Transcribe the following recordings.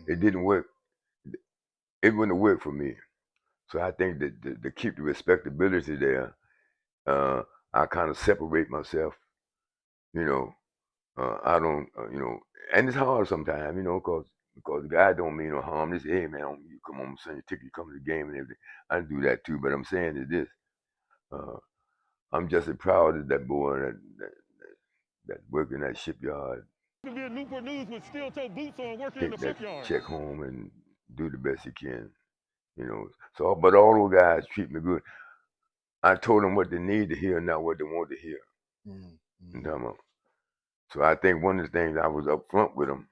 it didn't work. It wouldn't have worked for me. So I think that to keep the respectability there, uh, I kind of separate myself. You know, I don't, and it's hard sometimes, because the guy don't mean no harm. This, hey man, you come on, send your ticket, you come to the game and everything. I do that too, but I'm saying is this: uh, I'm just as proud as that boy that work in that shipyard. Newport News with steel-toe boots on, working in Take the that shipyard. check home and do the best he can. So, but all those guys treat me good. I told them what they need to hear, not what they want to hear. You know what I'm talking about? So I think one of the things I was up front with them,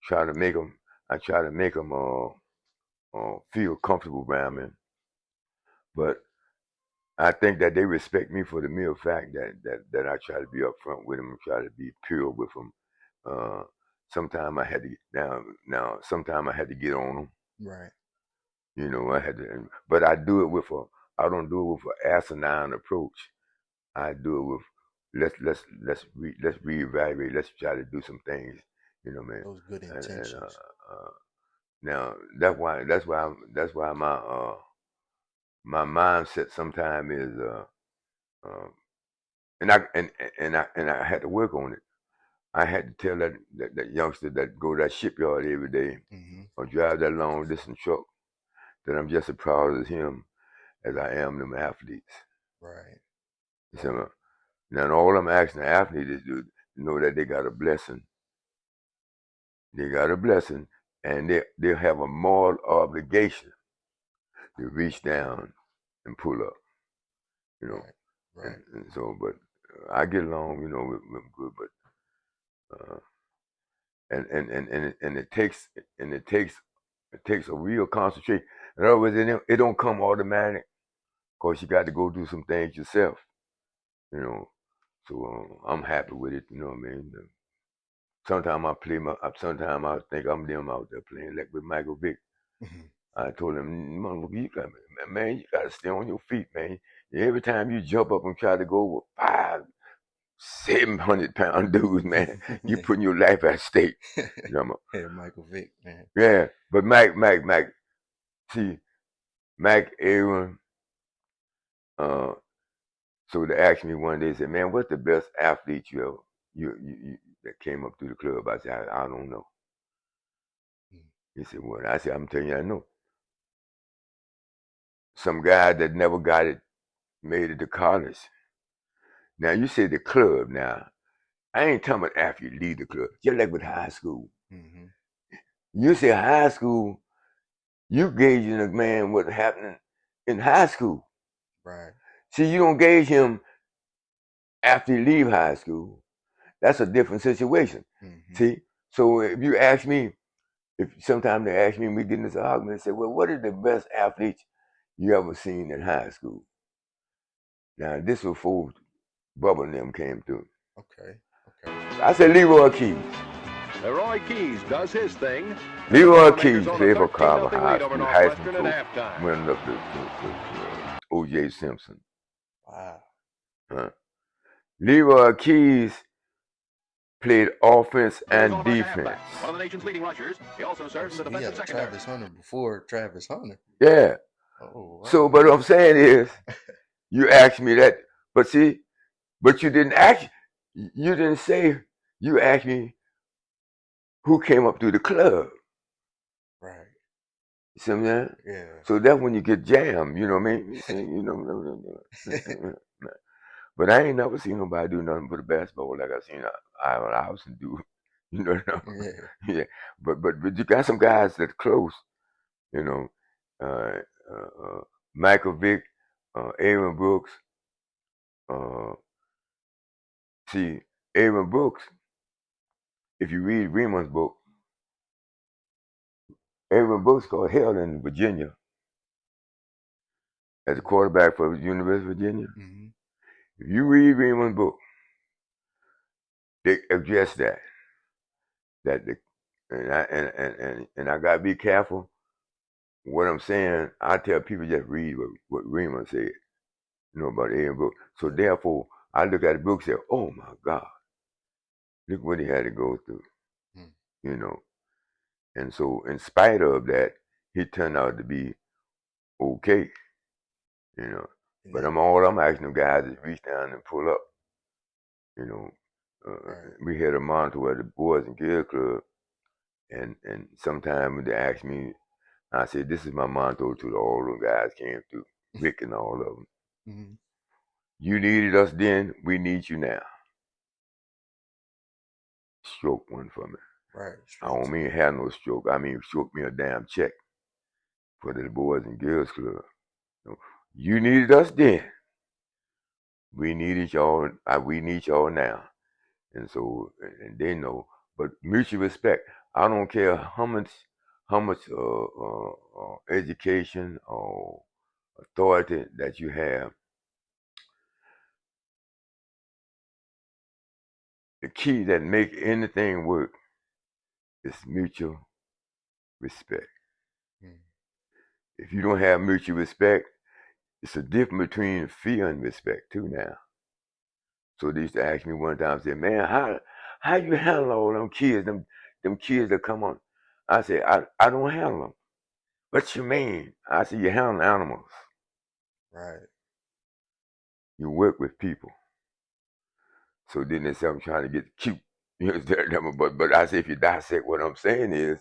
try to make them, I try to make them feel comfortable around me. But I think that they respect me for the mere fact that I try to be up front with them and try to be pure with them. Sometimes I had to now. Sometimes I had to get on them. Right. I had to, but I do it with I don't do it with an asinine approach. I do it with let's reevaluate. Let's try to do some things. Man. Those good And, intentions. now that's why my mindset sometimes is uh, and I had to work on it. I had to tell that youngster that go to that shipyard every day or drive that long distance truck that I'm just as proud as him as I am them athletes. Right. You see me? Now all I'm asking the athletes is to know that they got a blessing. They got a blessing, and they have a moral obligation to reach down and pull up. Right. And so, but I get along, with them good, but and it takes a real concentration. In other words, it don't come automatic. Of course, you got to go do some things yourself. So I'm happy with it. You know what I mean? Sometimes sometimes I think I'm them out there playing like with Michael Vick. I told him, man, you got to stay on your feet, man. Every time you jump up and try to go with 700-pound dudes, man, you putting your life at stake. Yeah, Michael Vick, man. Yeah, but Mike, see, Mike Aaron, so they asked me one day, said, man, what's the best athlete you that came up through the club? I said, I don't know. He said, what? I said, I'm telling you, I know. Some guy that never got it, made it to college. Now, you say the club now. I ain't talking about after you leave the club. Just like with high school. You say high school, you gauging a man what's happening in high school. Right. See, you don't gauge him after you leave high school. That's a different situation. See, so if you ask me, if sometimes they ask me, and we get in this argument and say, well, what is the best athlete you ever seen in high school? Now, this was before Bubba and them came through. Okay. I said Leroy Keys. Leroy Keys does his thing. Leroy Keys played for Carver High School, Heisman coach, winning up to O.J. Simpson. Wow. Leroy Keys played offense and defense. One of the nation's leading rushers. He also serves in the defensive secondary. Travis Hunter before Travis Hunter. Yeah. Oh, wow. So, but what I'm saying is, you asked me that, but you didn't ask. You didn't say. You asked me who came up through the club. Right. You see what I'm saying? Yeah. So that's when you get jammed. You know what I mean? But I ain't never seen nobody do nothing but a basketball like I seen Ivan Iverson do. Yeah. But you got some guys that's close. Michael Vick, Aaron Brooks. See, Aaron Brooks, if you read Raymond's book, Aaron Brooks got held in Virginia as a quarterback for the University of Virginia. If you read Raymond's book, they address that. And I gotta be careful what I'm saying. I tell people just read what Raymond said, about Aaron Brooks. So therefore, I look at the book and say, oh my God, look what he had to go through, And so, in spite of that, he turned out to be okay, you know. But I'm asking them guys to reach down and pull up, you know. We had a monitor at the Boys and Girls Club, and sometimes when they ask me, I said, "This is my monitor to all them guys came through, Rick and all of them. Mm-hmm. You needed us then, we need you now." Stroke one for me. Right. I don't mean have no stroke. I mean stroke me a damn check for the Boys and Girls Club. You needed us then. We needed y'all. We need y'all now. And so, and they know. But mutual respect. I don't care how much education or authority that you have. The key that make anything work is mutual respect. If you don't have mutual respect, it's a difference between fear and respect too now. So they used to ask me one time, say, "Man, how you handle all them kids, them kids that come on?" I said, I don't handle them. What you mean? I said, you handle animals. Right. You work with people. So then they say I'm trying to get cute. But I say, if you dissect what I'm saying is,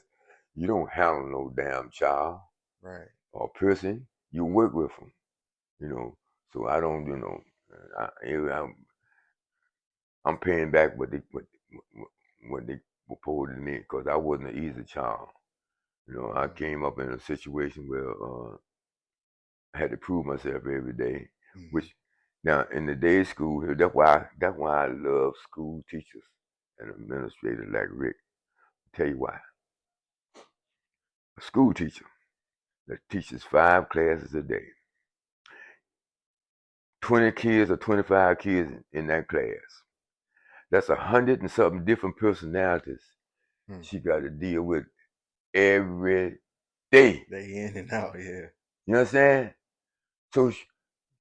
you don't handle no damn child, right, or person. You work with them, you know. So I don't, you know, I'm paying back what they proposed to me, because I wasn't an easy child. You know, I came up in a situation where I had to prove myself every day, which now in the day school here, that's why I love school teachers and administrators like Rick. I'll tell you why. A school teacher that teaches 5 classes a day, 20 kids or 25 kids in that class. That's 100 and something different personalities she got to deal with every day. Day in and out, yeah. You know what I'm saying? So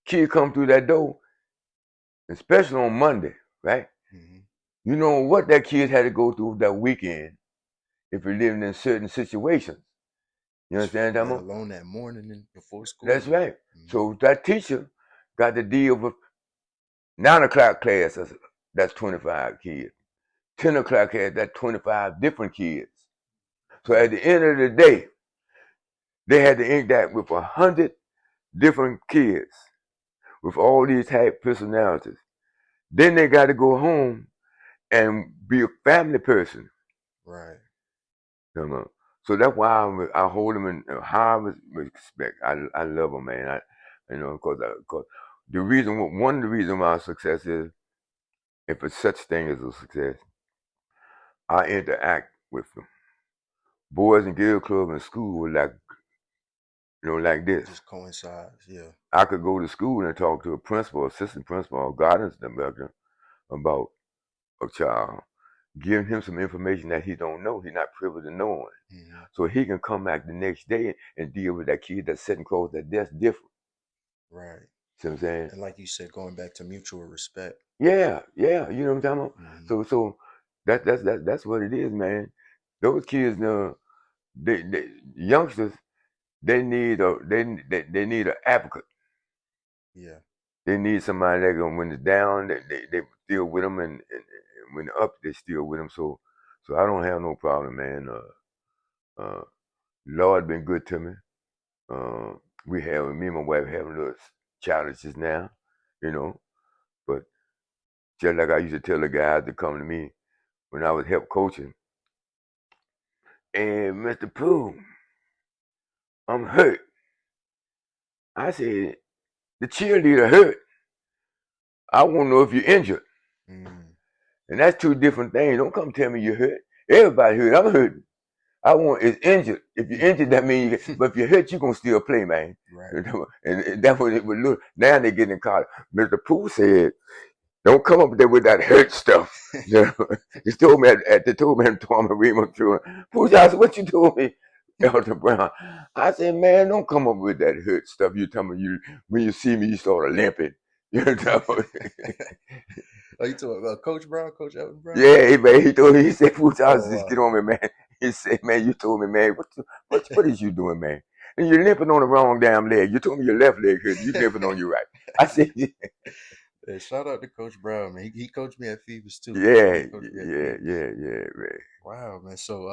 kids come through that door, especially on Monday, right? Mm-hmm. You know what that kid had to go through that weekend if you're living in certain situations. You understand what I'm talking about? Alone that morning and before school. That's right. Mm-hmm. So that teacher got to deal with 9 o'clock class, that's 25 kids. 10 o'clock class, that's 25 different kids. So at the end of the day, they had to interact with 100 different kids with all these type personalities. Then they got to go home and be a family person. Right. You know? So that's why I hold them in high respect. I love them, man. Because one of the reasons my success is, if it's such thing as a success, I interact with them. Boys and Girls Club in school were like this. Just coincides, yeah. I could go to school and talk to a principal, assistant principal, or guidance director about a child, giving him some information that he don't know, he's not privy to knowing. Mm-hmm. So he can come back the next day and deal with that kid that's sitting close that desk different. Right. See what I'm saying? And like you said, going back to mutual respect. Yeah, you know what I'm talking about? Mm-hmm. So that's what it is, man. Those kids, they youngsters, they need an advocate. Yeah. They need somebody that when it's down, they still with them, and when they're up, they still with them. So I don't have no problem, man. Lord been good to me. Me and my wife having little challenges now, you know. But just like I used to tell the guys to come to me when I was help coaching, and Mr. Pooh, I'm hurt. I said, the cheerleader hurt. I want to know if you're injured. And that's 2 different things. Don't come tell me you're hurt. Everybody hurt. I'm hurting. I want is injured. If you're injured, that means but if you're hurt, you're gonna still play, man. Right. And that's what it would look. Now they getting in college. Mr. Pooh said, don't come up there with that hurt stuff. He told me they told me at Tom and Raymond Pooh, I said, what you told me, Elder Brown? I said, man, don't come up with that hurt stuff. You tell me when you see me, you start limping. You know. Oh, you talking about Coach Brown, Coach Elton Brown? Yeah, man. He said, Pooh, just get on me, man. He said, man, you told me, man, what is you doing, man? And you're limping on the wrong damn leg. You told me your left leg hurt. You limping on your right. I said, Yeah, shout out to Coach Brown, man. He coached me at Phoebus too. yeah, He coached me at yeah, Phoebus. yeah, yeah, man. Wow, man. So